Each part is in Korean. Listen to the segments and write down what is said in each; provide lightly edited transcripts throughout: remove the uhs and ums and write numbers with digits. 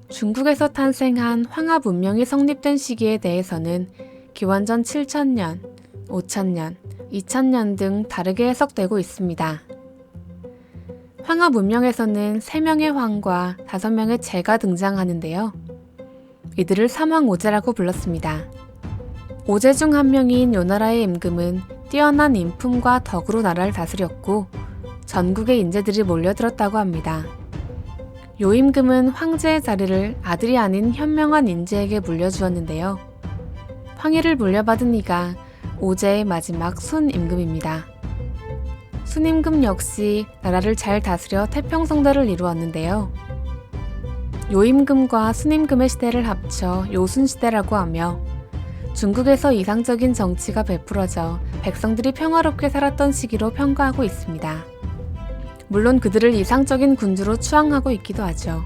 중국에서 탄생한 황하 문명이 성립된 시기에 대해서는 기원전 7000년, 5000년, 2000년 등 다르게 해석되고 있습니다. 황하 문명에서는 3명의 황과 5명의 제가 등장하는데요. 이들을 삼황오제라고 불렀습니다. 오제 중 한 명인 요나라의 임금은 뛰어난 인품과 덕으로 나라를 다스렸고 전국의 인재들이 몰려들었다고 합니다. 요 임금은 황제의 자리를 아들이 아닌 현명한 인재에게 물려주었는데요. 황위를 물려받은 이가 오제의 마지막 순임금입니다. 순임금 역시 나라를 잘 다스려 태평성대를 이루었는데요. 요임금과 순임금의 시대를 합쳐 요순시대라고 하며 중국에서 이상적인 정치가 베풀어져 백성들이 평화롭게 살았던 시기로 평가하고 있습니다. 물론 그들을 이상적인 군주로 추앙하고 있기도 하죠.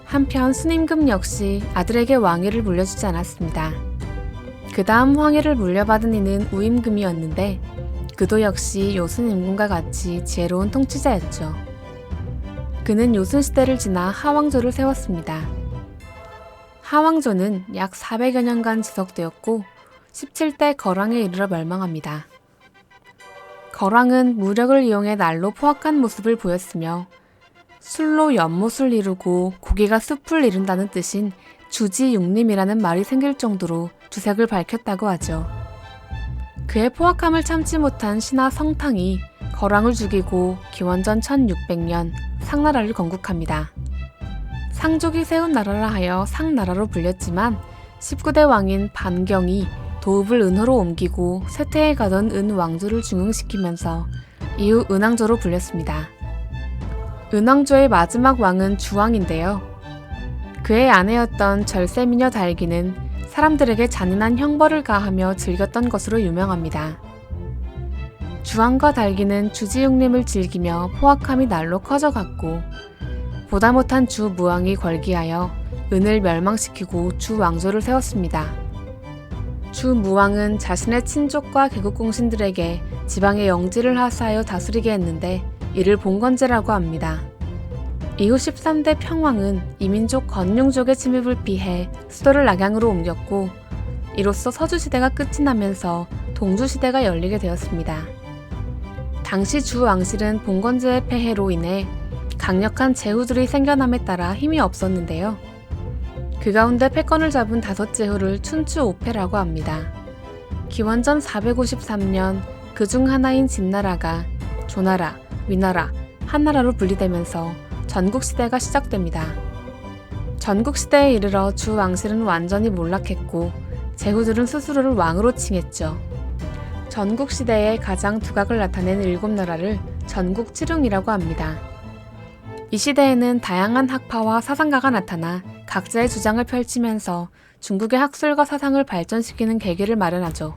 한편 순임금 역시 아들에게 왕위를 물려주지 않았습니다. 그 다음 황위를 물려받은 이는 우임금이었는데 그도 역시 요순임금과 같이 지혜로운 통치자였죠. 그는 요순시대를 지나 하왕조를 세웠습니다. 하왕조는 약 400여 년간 지속되었고 17대 거랑에 이르러 멸망합니다. 거랑은 무력을 이용해 날로 포악한 모습을 보였으며 술로 연못을 이루고 고기가 숲을 이룬다는 뜻인 주지육림이라는 말이 생길 정도로 주색을 밝혔다고 하죠. 그의 포악함을 참지 못한 신하 성탕이 거랑을 죽이고 기원전 1600년 상나라를 건국합니다. 상족이 세운 나라라 하여 상나라로 불렸지만 19대 왕인 반경이 도읍을 은호로 옮기고 쇠퇴에 가던 은왕조를 중흥시키면서 이후 은왕조로 불렸습니다. 은왕조의 마지막 왕은 주왕인데요. 그의 아내였던 절세미녀 달기는 사람들에게 잔인한 형벌을 가하며 즐겼던 것으로 유명합니다. 주왕과 달기는 주지육림을 즐기며 포악함이 날로 커져갔고 보다 못한 주무왕이 걸기하여 은을 멸망시키고 주왕조를 세웠습니다. 주무왕은 자신의 친족과 개국공신들에게 지방의 영지를 하사하여 다스리게 했는데 이를 봉건제라고 합니다. 이후 13대 평왕은 이민족 건륭족의 침입을 피해 수도를 낙양으로 옮겼고 이로써 서주시대가 끝이 나면서 동주시대가 열리게 되었습니다. 당시 주왕실은 봉건제의 폐해로 인해 강력한 제후들이 생겨남에 따라 힘이 없었는데요. 그 가운데 패권을 잡은 5제후를 춘추5패라고 합니다. 기원전 453년 그 중 하나인 진나라가 조나라, 위나라, 한나라로 분리되면서 전국시대가 시작됩니다. 전국시대에 이르러 주왕실은 완전히 몰락했고 제후들은 스스로를 왕으로 칭했죠. 전국시대의 가장 두각을 나타낸 7나라를 전국칠흥이라고 합니다. 이 시대에는 다양한 학파와 사상가가 나타나 각자의 주장을 펼치면서 중국의 학술과 사상을 발전시키는 계기를 마련하죠.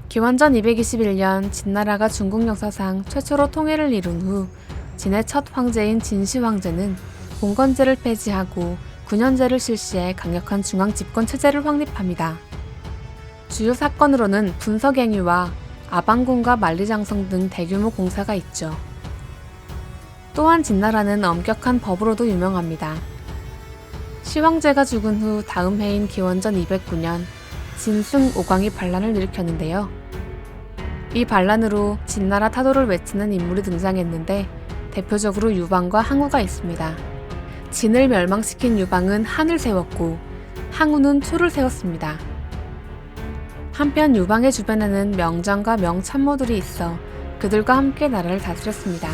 기원전 221년 진나라가 중국 역사상 최초로 통일을 이룬 후 진의 첫 황제인 진시 황제는 봉건제를 폐지하고 군현제를 실시해 강력한 중앙 집권 체제를 확립합니다. 주요 사건으로는 분서갱유와 아방궁과 만리장성 등 대규모 공사가 있죠. 또한 진나라는 엄격한 법으로도 유명합니다. 시황제가 죽은 후 다음 해인 기원전 209년 진승 오광이 반란을 일으켰는데요. 이 반란으로 진나라 타도를 외치는 인물이 등장했는데 대표적으로 유방과 항우가 있습니다. 진을 멸망시킨 유방은 한을 세웠고 항우는 초를 세웠습니다. 한편 유방의 주변에는 명장과 명참모들이 있어 그들과 함께 나라를 다스렸습니다.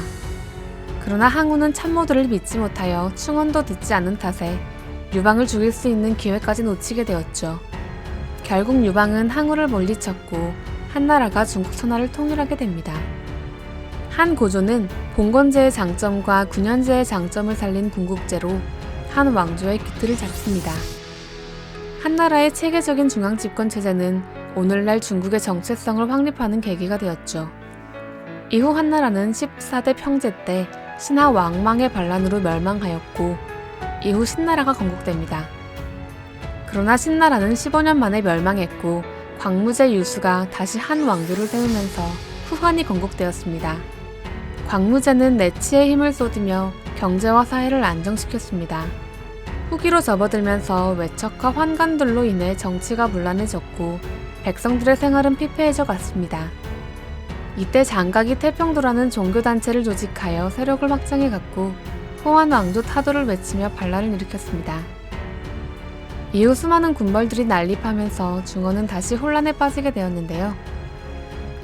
그러나 항우는 참모들을 믿지 못하여 충언도 듣지 않은 탓에 유방을 죽일 수 있는 기회까지 놓치게 되었죠. 결국 유방은 항우를 물리쳤고 한나라가 중국 천하를 통일하게 됩니다. 한 고조는 봉건제의 장점과 군현제의 장점을 살린 궁극제로 한 왕조의 기틀을 잡습니다. 한나라의 체계적인 중앙집권 체제는 오늘날 중국의 정체성을 확립하는 계기가 되었죠. 이후 한나라는 14대 평제 때 신하 왕망의 반란으로 멸망하였고 이후 신나라가 건국됩니다. 그러나 신나라는 15년 만에 멸망했고 광무제 유수가 다시 한 왕조를 세우면서 후한이 건국되었습니다. 광무제는 내치에 힘을 쏟으며 경제와 사회를 안정시켰습니다. 후기로 접어들면서 외척과 환관들로 인해 정치가 문란해졌고 백성들의 생활은 피폐해져 갔습니다. 이때 장각이 태평도라는 종교단체를 조직하여 세력을 확장해갔고 호환 왕조 타도를 외치며 반란을 일으켰습니다. 이후 수많은 군벌들이 난립하면서 중원은 다시 혼란에 빠지게 되었는데요.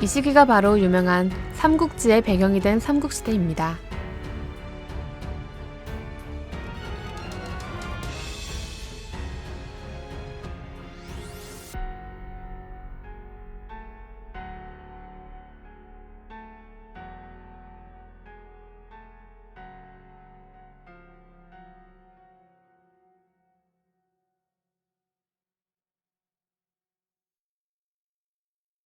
이 시기가 바로 유명한 삼국지의 배경이 된 삼국시대입니다.